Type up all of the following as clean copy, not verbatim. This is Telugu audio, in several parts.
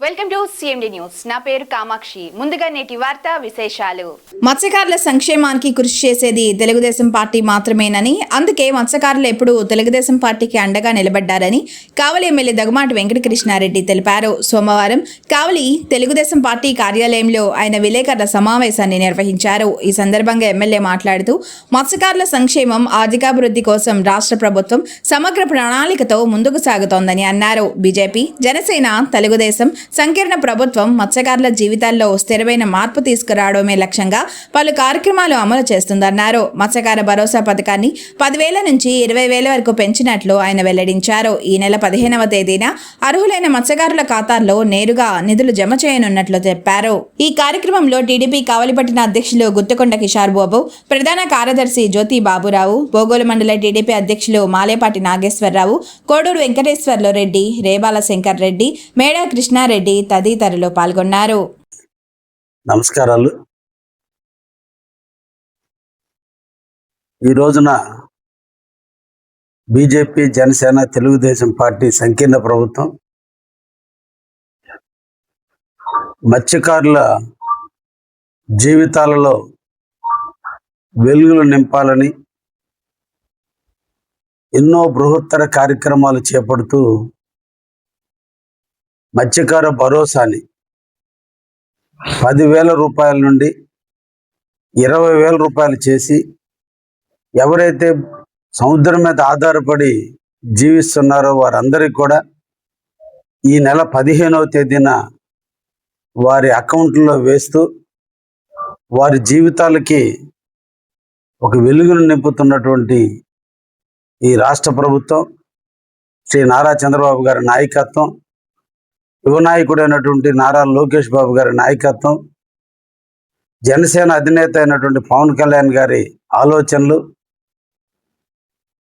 Welcome to CMD news. నా పేరు కామాక్షి. ముందుగా నేటి వార్త విశేషాలు. మత్స్యకారుల సంక్షేమానికి కృషి చేసేది తెలుగుదేశం పార్టీ మాత్రమేనని, అందుకే మత్స్యకారులు ఎప్పుడూ తెలుగుదేశం పార్టీకి అండగా నిలబడ్డారని కావలి ఎమ్మెల్యే దగ్గుమాటి వెంకటకృష్ణారెడ్డి తెలిపారు. సోమవారం కావలి తెలుగుదేశం పార్టీ కార్యాలయంలో ఆయన విలేకరుల సమావేశాన్ని నిర్వహించారు. ఈ సందర్భంగా ఎమ్మెల్యే మాట్లాడుతూ మత్స్యకారుల సంక్షేమం, ఆర్థికాభివృద్ధి కోసం రాష్ట్ర ప్రభుత్వం సమగ్ర ప్రణాళికతో ముందుకు సాగుతోందని అన్నారు. బీజేపీ, జనసేన, తెలుగుదేశం సంకీర్ణ ప్రభుత్వం మత్స్యకారుల జీవితాల్లో స్థిరమైన మార్పు తీసుకురావడమే లక్ష్యంగా పలు కార్యక్రమాలు అమలు చేస్తుందన్నారు. మత్స్యకార భరోసా పథకాన్ని 10,000 నుంచి 20,000 వరకు పెంచినట్లు ఆయన వెల్లడించారు. ఈ నెల 15వ తేదీన అర్హులైన మత్స్యకారుల ఖాతాల్లో నేరుగా నిధులు జమ చేయనున్నట్లు చెప్పారు. ఈ కార్యక్రమంలో టీడీపీ కావలిపట్టిన అధ్యక్షులు గుత్తుకొండ కిషోర్ బాబు, ప్రధాన కార్యదర్శి జ్యోతి బాబురావు, బోగోలు మండల టీడీపీ అధ్యక్షులు మాలేపాటి నాగేశ్వరరావు, కోడూరు వెంకటేశ్వర్లు రెడ్డి, రేబాల శంకర్ రెడ్డి, మేడా కృష్ణారెడ్డి తదితరులు పాల్గొన్నారు. నమస్కారాలు. ఈ రోజున బీజేపీ, జనసేన, తెలుగుదేశం పార్టీ సంకీర్ణ ప్రభుత్వం మత్స్యకారుల జీవితాలలో వెలుగులు నింపాలని ఎన్నో బృహత్తర కార్యక్రమాలు చేపడుతూ మత్స్యకార భరోసాని 10,000 రూపాయల నుండి 20,000 రూపాయలు చేసి, ఎవరైతే సముద్రం మీద ఆధారపడి జీవిస్తున్నారో వారందరికీ కూడా ఈ నెల 15వ తేదీన వారి అకౌంట్లో వేస్తూ వారి జీవితాలకి ఒక వెలుగును నింపుతున్నటువంటి ఈ రాష్ట్ర ప్రభుత్వం, శ్రీ నారా చంద్రబాబు గారి నాయకత్వం, యువ నాయకుడైనటువంటి నారా లోకేష్ బాబు గారి నాయకత్వం, జనసేన అధినేత అయినటువంటి పవన్ కళ్యాణ్ గారి ఆలోచనలు,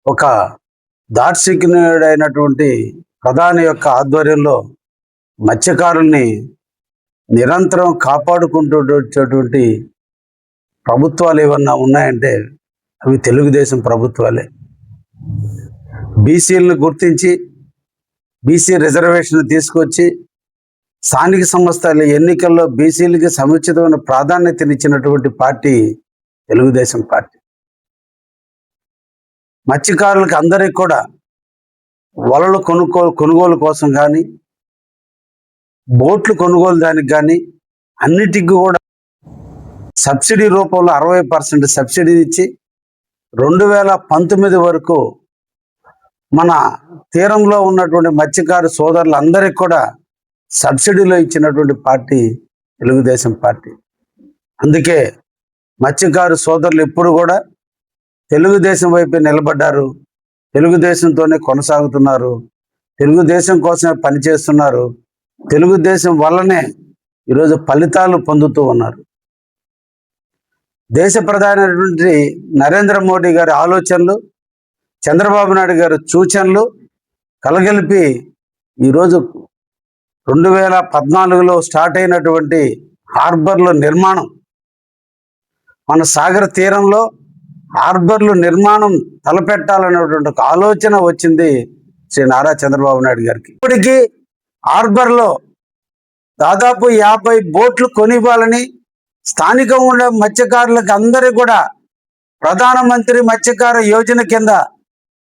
ఒక దార్శనికుడైనటువంటి ప్రధాని యొక్క ఆధ్వర్యంలో మత్స్యకారుల్ని నిరంతరం కాపాడుకుంటూ వచ్చేటువంటి ప్రభుత్వాలు ఏమన్నా ఉన్నాయంటే అవి తెలుగుదేశం ప్రభుత్వాలే. బీసీలను గుర్తించి బీసీ రిజర్వేషన్ తీసుకొచ్చి స్థానిక సంస్థల ఎన్నికల్లో బీసీలకి సముచితమైన ప్రాధాన్యతనిచ్చినటువంటి పార్టీ తెలుగుదేశం పార్టీ. మత్స్యకారులకు అందరికీ కూడా వలలు కొనుగోలు కోసం కానీ, బోట్లు కొనుగోలు దానికి కానీ అన్నిటికీ కూడా సబ్సిడీ రూపంలో 60% సబ్సిడీ ఇచ్చి 2019 వరకు మన తీరంలో ఉన్నటువంటి మత్స్యకారు సోదరులందరికీ కూడా సబ్సిడీలో ఇచ్చినటువంటి పార్టీ తెలుగుదేశం పార్టీ. అందుకే మత్స్యకారు సోదరులు ఎప్పుడు కూడా తెలుగుదేశం వైపు నిలబడ్డారు, తెలుగుదేశంతోనే కొనసాగుతున్నారు, తెలుగుదేశం కోసమే పనిచేస్తున్నారు, తెలుగుదేశం వల్లనే ఈరోజు ఫలితాలు పొందుతూ ఉన్నారు. దేశ ప్రధానమైనటువంటి నరేంద్ర మోడీ గారి ఆలోచనలు, చంద్రబాబు నాయుడు గారి సూచనలు కలగలిపి ఈరోజు 2014లో స్టార్ట్ అయినటువంటి హార్బర్ల నిర్మాణం, మన సాగర తీరంలో హార్బర్లు నిర్మాణం తలపెట్టాలనేటువంటి ఒక ఆలోచన వచ్చింది శ్రీ నారా చంద్రబాబు నాయుడు గారికి. ఇప్పటికీ హార్బర్లో దాదాపు 50 బోట్లు కొనివ్వాలని స్థానికంగా ఉండే మత్స్యకారులకు అందరికీ కూడా ప్రధానమంత్రి మత్స్యకార యోజన కింద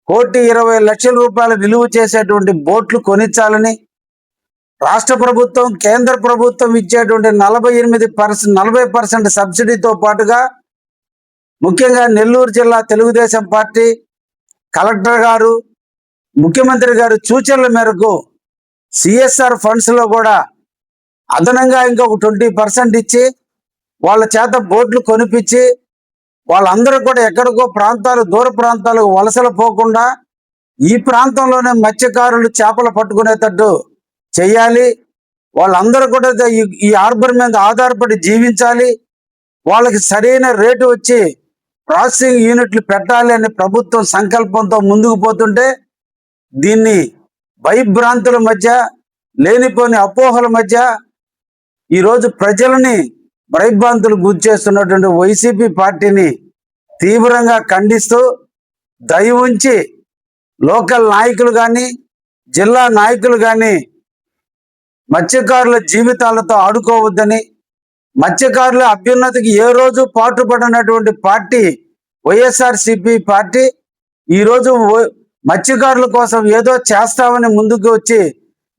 1,20,00,000 రూపాయలు విలువ చేసేటువంటి బోట్లు కొనిచ్చాలని రాష్ట్ర ప్రభుత్వం, కేంద్ర ప్రభుత్వం ఇచ్చేటువంటి 40% సబ్సిడీతో పాటుగా ముఖ్యంగా నెల్లూరు జిల్లా తెలుగుదేశం పార్టీ కలెక్టర్ గారు, ముఖ్యమంత్రి గారు సూచనల మేరకు సిఎస్ఆర్ ఫండ్స్లో కూడా అదనంగా ఇంకొక 20% ఇచ్చి వాళ్ళ చేత బోట్లు కొనిపించి వాళ్ళందరూ కూడా ఎక్కడికో ప్రాంతాలు, దూర ప్రాంతాలకు వలసలు పోకుండా ఈ ప్రాంతంలోనే మత్స్యకారులు చేపలు పట్టుకునేటట్టు చెయ్యాలి. వాళ్ళందరూ కూడా ఈ హార్బర్ మీద ఆధారపడి జీవించాలి, వాళ్ళకి సరైన రేటు వచ్చి ప్రాసెసింగ్ యూనిట్లు పెట్టాలి అనే ప్రభుత్వం సంకల్పంతో ముందుకు పోతుంటే, దీన్ని భయభ్రాంతుల మధ్య, లేనిపోని అపోహల మధ్య ఈరోజు ప్రజలని భయభ్రాంతులు గురి చేస్తున్నటువంటి వైసీపీ పార్టీని తీవ్రంగా ఖండిస్తూ, దయ ఉంచి లోకల్ నాయకులు కానీ, జిల్లా నాయకులు కానీ మత్స్యకారుల జీవితాలతో ఆడుకోవద్దని, మత్స్యకారుల అభ్యున్నతికి ఏ రోజు పాటుపడినటువంటి పార్టీ వైఎస్ఆర్సిపి పార్టీ ఈరోజు మత్స్యకారుల కోసం ఏదో చేస్తామని ముందుకు వచ్చి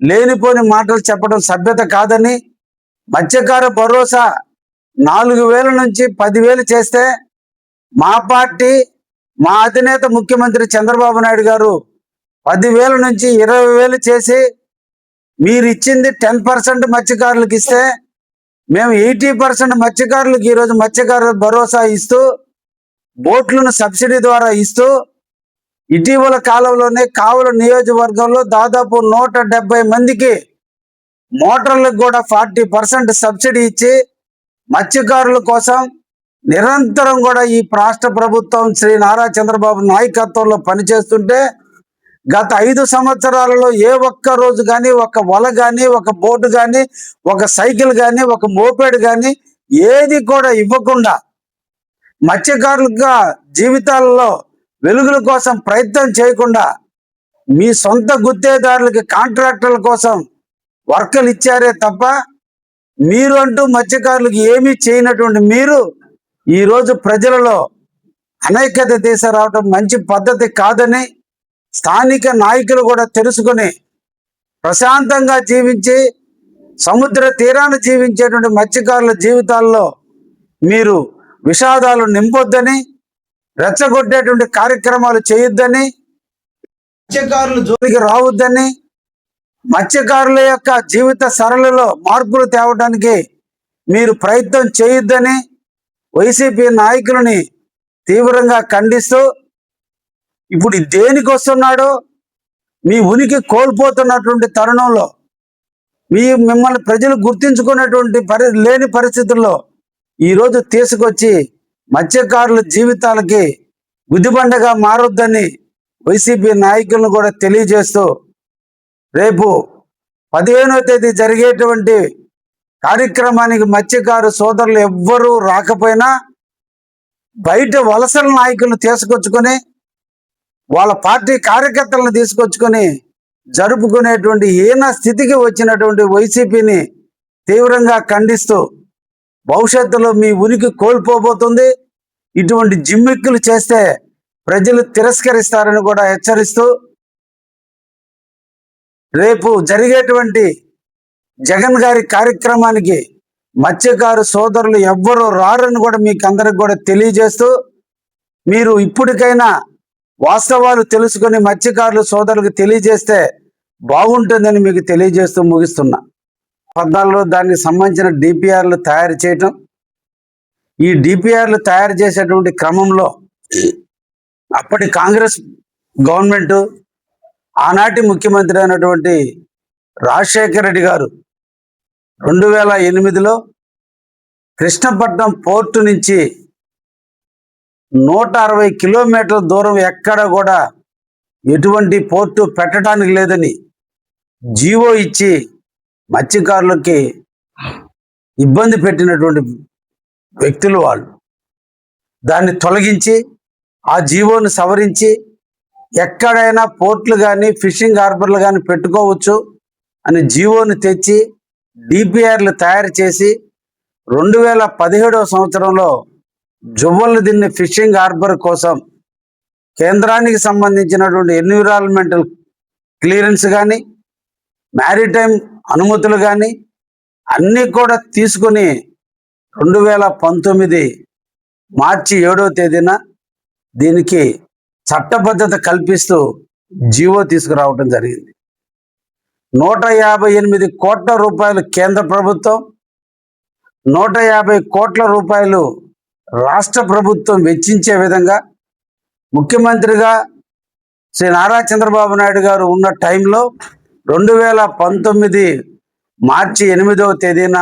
లేనిపోని మాటలు చెప్పడం సభ్యత కాదని, మత్స్యకార భరోసా 4,000 నుంచి 10,000 చేస్తే మా పార్టీ, మా అధినేత ముఖ్యమంత్రి చంద్రబాబు నాయుడు గారు 10,000 నుంచి 20,000 చేసి మీరు ఇచ్చింది 10% మత్స్యకారులకు ఇస్తే మేము 80% మత్స్యకారులకు ఈరోజు మత్స్యకారుల భరోసా ఇస్తూ బోట్లను సబ్సిడీ ద్వారా ఇస్తూ ఇటీవల కాలంలోనే కావలి నియోజకవర్గంలో దాదాపు 170 మందికి మోటార్లకు కూడా 40% సబ్సిడీ ఇచ్చి మత్స్యకారుల కోసం నిరంతరం కూడా ఈ రాష్ట్ర ప్రభుత్వం శ్రీ నారా చంద్రబాబు నాయకత్వంలో పనిచేస్తుంటే గత 5 సంవత్సరాలలో ఏ ఒక్క రోజు కానీ ఒక వల కానీ, ఒక బోటు కానీ, ఒక సైకిల్ కానీ, ఒక మోపెడ్ కానీ ఏది కూడా ఇవ్వకుండా మత్స్యకారులుగా జీవితాలలో వెలుగుల కోసం ప్రయత్నం చేయకుండా మీ సొంత గుత్తేదారులకి, కాంట్రాక్టర్ల కోసం వర్కలు ఇచ్చారే తప్ప మీరు అంటూ మత్స్యకారులకు ఏమీ చేయనటువంటి మీరు ఈరోజు ప్రజలలో అనైక్యత తీసుకురావడం మంచి పద్ధతి కాదని స్థానిక నాయకులు కూడా తెలుసుకొని ప్రశాంతంగా జీవించి సముద్ర తీరాన్ని జీవించేటువంటి మత్స్యకారుల జీవితాల్లో మీరు విషాదాలు నింపొద్దని, రెచ్చగొట్టేటువంటి కార్యక్రమాలు చేయొద్దని, మత్స్యకారులు జోలికి రావద్దని, మత్స్యకారుల యొక్క జీవిత సరళిలో మార్పులు తేవడానికి మీరు ప్రయత్నం చేయొద్దని వైసీపీ నాయకులని తీవ్రంగా ఖండిస్తూ, ఇప్పుడు దేనికి వస్తున్నాడో మీ ఉనికి కోల్పోతున్నటువంటి తరుణంలో మిమ్మల్ని ప్రజలు గుర్తించుకున్నటువంటి లేని పరిస్థితుల్లో ఈరోజు తీసుకొచ్చి మత్స్యకారుల జీవితాలకి గుదిబండగా మారొద్దని వైసీపీ నాయకులను కూడా తెలియజేస్తూ, రేపు 15వ తేదీ జరిగేటువంటి కార్యక్రమానికి మత్స్యకారు సోదరులు ఎవ్వరూ రాకపోయినా బయట వలసల నాయకులను తీసుకొచ్చుకొని వాళ్ళ పార్టీ కార్యకర్తలను తీసుకొచ్చుకొని జరుపుకునేటువంటి హీన స్థితికి వచ్చినటువంటి వైసీపీని తీవ్రంగా ఖండిస్తూ, భవిష్యత్తులో మీ ఉనికి కోల్పోబోతుంది, ఇటువంటి జిమ్మిక్కులు చేస్తే ప్రజలు తిరస్కరిస్తారని కూడా హెచ్చరిస్తూ, రేపు జరిగేటువంటి జగన్ గారి కార్యక్రమానికి మత్స్యకారు సోదరులు ఎవ్వరూ రారని కూడా మీకు అందరికి కూడా తెలియజేస్తూ, మీరు ఇప్పటికైనా వాస్తవాలు తెలుసుకొని మత్స్యకారుల సోదరులకు తెలియజేస్తే బాగుంటుందని మీకు తెలియజేస్తూ ముగిస్తున్నా. 14లో దానికి సంబంధించిన డిపిఆర్లు తయారు చేయటం, ఈ డిపిఆర్లు తయారు చేసేటువంటి క్రమంలో అప్పటి కాంగ్రెస్ గవర్నమెంట్, ఆనాటి ముఖ్యమంత్రి అయినటువంటి రాజశేఖర రెడ్డి గారు 2008లో కృష్ణపట్నం పోర్టు నుంచి 160 కిలోమీటర్ల దూరం ఎక్కడ కూడా ఎటువంటి పోర్టు పెట్టడానికి లేదని జీవో ఇచ్చి మత్స్యకారులకి ఇబ్బంది పెట్టినటువంటి వ్యక్తులు వాళ్ళు. దాన్ని తొలగించి ఆ జీవోను సవరించి ఎక్కడైనా పోర్ట్లు కానీ, ఫిషింగ్ హార్బర్లు కానీ పెట్టుకోవచ్చు అని జీవోను తెచ్చి డిపిఆర్లు తయారు చేసి 2017వ సంవత్సరంలో జువ్వలు దిన్ని ఫిషింగ్ హార్బర్ కోసం కేంద్రానికి సంబంధించినటువంటి ఎన్విరాన్మెంటల్ క్లియరెన్స్ కానీ, మ్యారిటైమ్ అనుమతులు కానీ అన్నీ కూడా తీసుకొని 2019 మార్చి 7వ తేదీన దీనికి చట్టబద్ధత కల్పిస్తూ జీవో తీసుకురావడం జరిగింది. 158 కోట్ల రూపాయలు కేంద్ర ప్రభుత్వం, 150 కోట్ల రూపాయలు రాష్ట్ర ప్రభుత్వం వెచ్చించే విధంగా ముఖ్యమంత్రిగా శ్రీ నారా చంద్రబాబు నాయుడు గారు ఉన్న టైంలో 2019 మార్చి 8వ తేదీన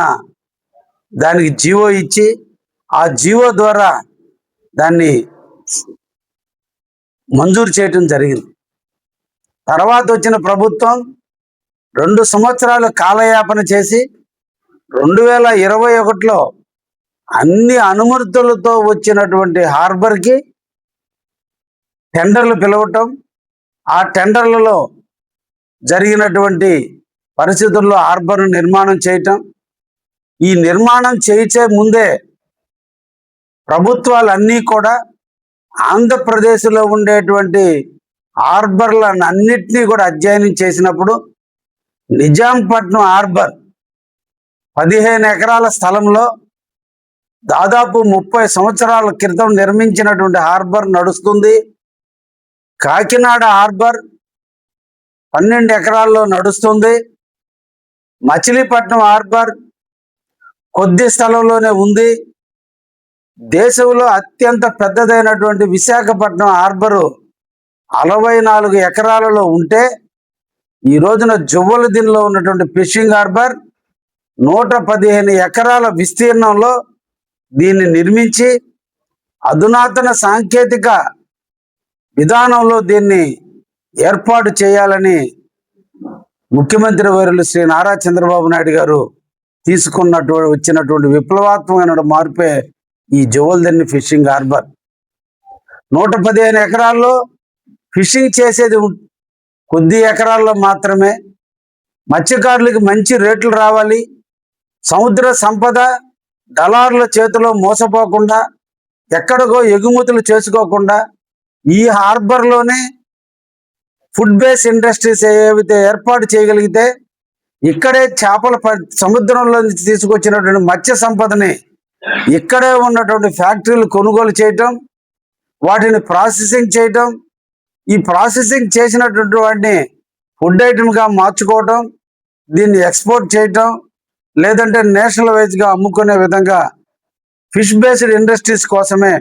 దానికి జీవో ఇచ్చి ఆ జీవో ద్వారా దాన్ని మంజూరు చేయటం జరిగింది. తర్వాత వచ్చిన ప్రభుత్వం 2 సంవత్సరాలు కాలయాపన చేసి 2021లో అన్ని అనుమతులతో వచ్చినటువంటి హార్బర్కి టెండర్లు పిలవటం, ఆ టెండర్లలో జరిగినటువంటి పరిస్థితుల్లో హార్బర్ నిర్మాణం చేయటం, ఈ నిర్మాణం చేయించే ముందే ప్రభుత్వాలన్నీ కూడా ఆంధ్రప్రదేశ్లో ఉండేటువంటి హార్బర్లను అన్నిటినీ కూడా అధ్యయనం చేసినప్పుడు నిజాంపట్నం హార్బర్ 15 ఎకరాల స్థలంలో దాదాపు 30 సంవత్సరాల క్రితం నిర్మించినటువంటి హార్బర్ నడుస్తుంది. కాకినాడ హార్బర్ 12 ఎకరాల్లో నడుస్తుంది. మచిలీపట్నం హార్బర్ కొద్ది స్థలంలోనే ఉంది. దేశంలో అత్యంత పెద్దదైనటువంటి విశాఖపట్నం హార్బరు 64 ఎకరాలలో ఉంటే, ఈ రోజున జువ్వలదిన్నెలో ఉన్నటువంటి ఫిషింగ్ హార్బర్ 115 ఎకరాల విస్తీర్ణంలో దీన్ని నిర్మించి అధునాతన సాంకేతిక విధానంలో దీన్ని ఏర్పాటు చేయాలని ముఖ్యమంత్రి వర్యులు శ్రీ నారా చంద్రబాబు నాయుడు గారు వచ్చినటువంటి విప్లవాత్మకమైన మార్పే ఈ జువ్వలదిన్నె ఫిషింగ్ హార్బర్. 115 ఎకరాల్లో ఫిషింగ్ చేసేది కొద్ది ఎకరాల్లో మాత్రమే. మత్స్యకారులకి మంచి రేట్లు రావాలి, సముద్ర సంపద దళారుల చేతిలో మోసపోకుండా, ఎక్కడికో ఎగుమతులు చేసుకోకుండా ఈ హార్బర్లోనే ఫుడ్ బేస్ ఇండస్ట్రీస్ ఏవైతే ఏర్పాటు చేయగలిగితే, ఇక్కడే సముద్రంలో నుంచి తీసుకొచ్చినటువంటి మత్స్య సంపదని ఇక్కడే ఉన్నటువంటి ఫ్యాక్టరీలు కొనుగోలు చేయటం, వాటిని ప్రాసెసింగ్ చేయటం, ఈ ప్రాసెసింగ్ చేసినటువంటి వాటిని ఫుడ్ ఐటమ్గా మార్చుకోవటం, దీన్ని ఎక్స్పోర్ట్ చేయటం, లేదంటే నేషనల్ వైజ్గా అమ్ముకునే విధంగా ఫిష్ బేస్డ్ ఇండస్ట్రీస్ కోసమే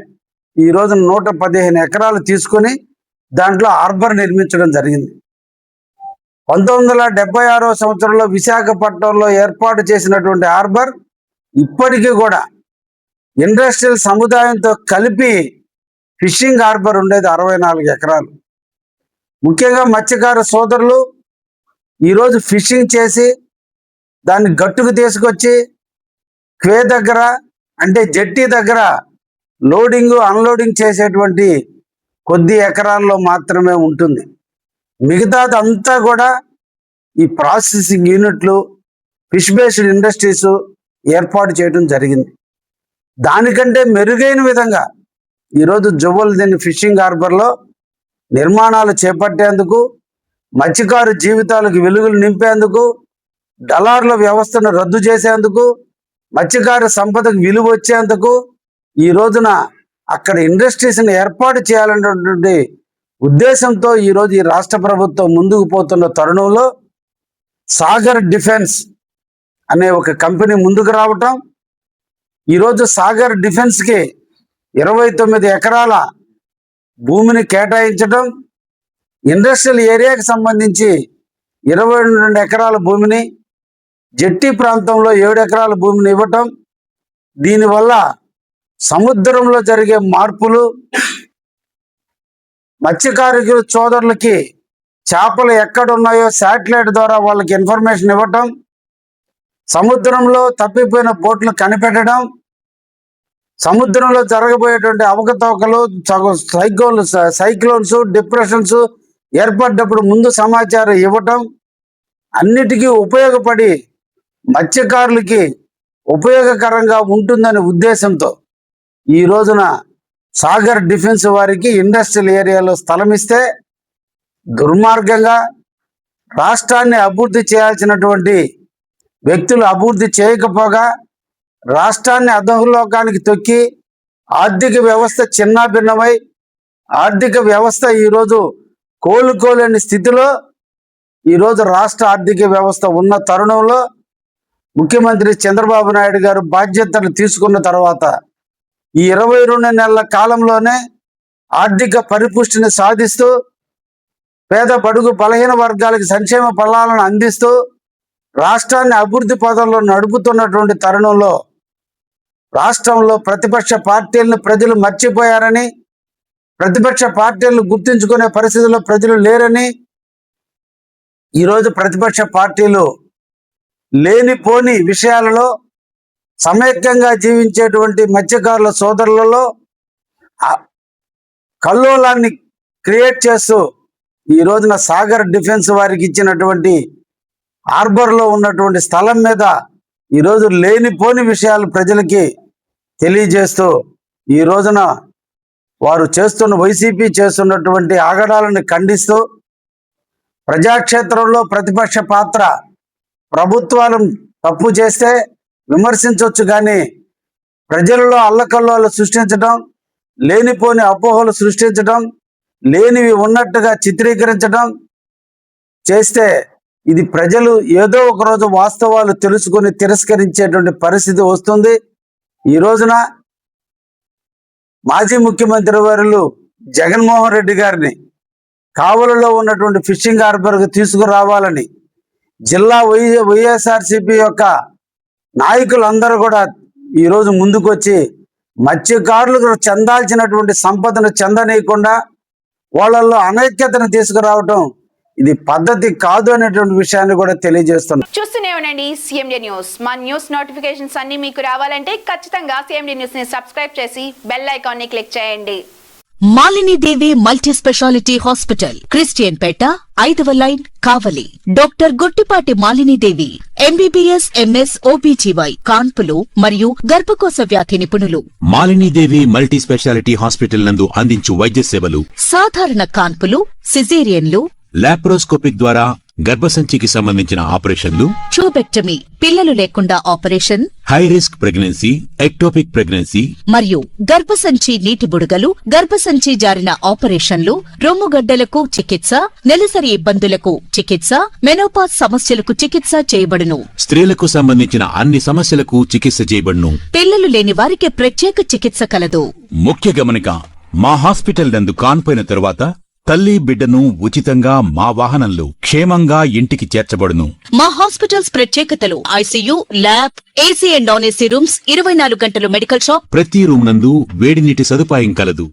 ఈరోజు 115 ఎకరాలు తీసుకొని దాంట్లో హార్బర్ నిర్మించడం జరిగింది. 1976 సంవత్సరంలో విశాఖపట్నంలో ఏర్పాటు చేసినటువంటి హార్బర్ ఇప్పటికీ కూడా ఇండస్ట్రియల్ సముదాయంతో కలిపి ఫిషింగ్ హార్బర్ ఉండేది 64 ఎకరాలు. ముఖ్యంగా మత్స్యకార సోదరులు ఈరోజు ఫిషింగ్ చేసి దాన్ని గట్టుకు తీసుకొచ్చి క్వే దగ్గర అంటే జెట్టి దగ్గర లోడింగ్ అన్లోడింగ్ చేసేటువంటి కొద్ది ఎకరాల్లో మాత్రమే ఉంటుంది. మిగతాదంతా కూడా ఈ ప్రాసెసింగ్ యూనిట్లు, ఫిష్ బేస్డ్ ఇండస్ట్రీస్ ఏర్పాటు చేయడం జరిగింది. దానికంటే మెరుగైన విధంగా ఈరోజు జువ్వలదిన్నె ఫిషింగ్ హార్బర్లో నిర్మాణాలు చేపట్టేందుకు, మత్స్యకారు జీవితాలకు వెలుగులు నింపేందుకు, దళారుల వ్యవస్థను రద్దు చేసేందుకు, మత్స్యకార సంపదకు విలువ వచ్చేందుకు ఈ రోజున అక్కడ ఇండస్ట్రీస్ని ఏర్పాటు చేయాలనేటువంటి ఉద్దేశంతో ఈరోజు ఈ రాష్ట్ర ప్రభుత్వం ముందుకు పోతున్న తరుణంలో సాగర్ డిఫెన్స్ అనే ఒక కంపెనీ ముందుకు రావటం, ఈరోజు సాగర్ డిఫెన్స్కి 29 ఎకరాల భూమిని కేటాయించడం, ఇండస్ట్రియల్ ఏరియాకి సంబంధించి 22 ఎకరాల భూమిని, జెట్టి ప్రాంతంలో 7 ఎకరాల భూమిని ఇవ్వటం, దీనివల్ల సముద్రంలో జరిగే మార్పులు, మత్స్యకారుల సోదరులకి చేపలు ఎక్కడున్నాయో శాటిలైట్ ద్వారా వాళ్ళకి ఇన్ఫర్మేషన్ ఇవ్వటం, సముద్రంలో తప్పిపోయిన బోట్లు కనిపెట్టడం, సముద్రంలో జరగబోయేటువంటి అవకతవకలు, సైక్లోన్స్, డిప్రెషన్స్ ఏర్పడ్డప్పుడు ముందు సమాచారం ఇవ్వటం, అన్నిటికీ ఉపయోగపడి మత్స్యకారులకి ఉపయోగకరంగా ఉంటుందనే ఉద్దేశంతో ఈ రోజున సాగర్ డిఫెన్స్ వారికి ఇండస్ట్రియల్ ఏరియాలో స్థలం ఇస్తే, దుర్మార్గంగా రాష్ట్రాన్ని అభివృద్ధి చేయాల్సినటువంటి వ్యక్తులు అభివృద్ధి చేయకపోగా రాష్ట్రాన్ని అధోలోకానికి తొక్కి ఆర్థిక వ్యవస్థ చిన్నాభిన్నమై ఆర్థిక వ్యవస్థ ఈరోజు కోలుకోలేని స్థితిలో ఈరోజు రాష్ట్ర ఆర్థిక వ్యవస్థ ఉన్న తరుణంలో ముఖ్యమంత్రి చంద్రబాబు నాయుడు గారు బాధ్యతలు తీసుకున్న తర్వాత ఈ 22 నెలల కాలంలోనే ఆర్థిక పరిపుష్టిని సాధిస్తూ పేద బడుగు బలహీన వర్గాలకు సంక్షేమ ఫలాలను అందిస్తూ రాష్ట్రాన్ని అభివృద్ధి పదంలో నడుపుతున్నటువంటి తరుణంలో రాష్ట్రంలో ప్రతిపక్ష పార్టీలను ప్రజలు మర్చిపోయారని, ప్రతిపక్ష పార్టీలను గుర్తించుకునే పరిస్థితుల్లో ప్రజలు లేరని, ఈరోజు ప్రతిపక్ష పార్టీలు లేనిపోని విషయాలలో సమైక్యంగా జీవించేటువంటి మత్స్యకారుల సోదరులలో కల్లోలాన్ని క్రియేట్ చేస్తూ ఈ రోజున సాగర్ డిఫెన్స్ వారికి ఇచ్చినటువంటి హార్బర్లో ఉన్నటువంటి స్థలం మీద ఈరోజు లేనిపోని విషయాలు ప్రజలకి తెలియజేస్తూ ఈ రోజున వారు వైసీపీ చేస్తున్నటువంటి ఆగడాలను ఖండిస్తూ ప్రజాక్షేత్రంలో ప్రతిపక్ష పాత్ర, ప్రభుత్వాలు తప్పు చేస్తే విమర్శించవచ్చు, కానీ ప్రజలలో అల్లకల్లోలు సృష్టించడం, లేనిపోని అపోహలు సృష్టించడం, లేనివి ఉన్నట్టుగా చిత్రీకరించడం చేస్తే ఇది ప్రజలు ఏదో ఒక రోజు వాస్తవాలు తెలుసుకొని తిరస్కరించేటువంటి పరిస్థితి వస్తుంది. ఈ రోజున మాజీ ముఖ్యమంత్రి వర్యులు జగన్మోహన్ రెడ్డి గారిని కావలిలో ఉన్నటువంటి ఫిషింగ్ హార్బర్కు తీసుకురావాలని జిల్లా వైఎస్ఆర్సీపీ యొక్క నాయకులందరూ కూడా ఈరోజు ముందుకొచ్చి మత్స్యకారులకు చెందాల్సినటువంటి సంపదను చెందనీయకుండా వాళ్ళల్లో అనైక్యతను తీసుకురావటం ఇది పద్ధతి కాదు అనేటువంటి విషయాన్ని కూడా తెలియజేస్తున్నాం. చూస్తూనే ఉండండి సిఎండి న్యూస్. మా న్యూస్ నోటిఫికేషన్స్ అన్ని మీకు రావాలంటే ఖచ్చితంగా సిఎండి న్యూస్ ని సబ్స్క్రైబ్ చేసి బెల్ ఐకాన్ ని క్లిక్ చేయండి. మాలిని దేవి మల్టీ స్పెషాలిటీ హాస్పిటల్, క్రిస్టియన్ పేట, 5వ లైన్, కావలి. డాక్టర్ గుట్టిపాటి మాలిని దేవి, ఎంబీబీఎస్, ఎంఎస్, ఓబీజీవై, కాన్పులు మరియు గర్భకోశ వ్యాధి నిపుణులు. మాలిని దేవి మల్టీ స్పెషాలిటీ హాస్పిటల్ నందు అందించు వైద్య సేవలు: సాధారణ కాన్పులు, సిజేరియన్లు, లాప్రోస్కోపిక్ ద్వారా గర్భసంచికి సంబంధించిన ఆపరేషన్లు, ట్యూబెక్టమీ, పిల్లలు లేకుండా operation, high risk pregnancy, ectopic pregnancy మరియు గర్భసంచి నీటి బుడగలు, గర్భసంచి జారిన ఆపరేషన్లు, రొమ్ముగడ్డలకు చికిత్స, నెలసరి ఇబ్బందులకు చికిత్స, మెనోపాజ్ సమస్యలకు చికిత్స చేయబడును. స్త్రీలకు సంబంధించిన అన్ని సమస్యలకు చికిత్స చేయబడును. పిల్లలు లేని వారికి ప్రత్యేక చికిత్స కలదు. ముఖ్య గమనిక: మా హాస్పిటల్ నందు కాన్పోయిన తరువాత తల్లి బిడ్డను ఉచితంగా మా వాహనంలో క్షేమంగా ఇంటికి చేర్చబడును. మా హాస్పిటల్స్ ప్రత్యేకతలు: ICU, lab, AC and non AC rooms, 24 గంటలు మెడికల్ షాప్, ప్రతి రూమ్ నందు వేడి నీటి సదుపాయం కలదు.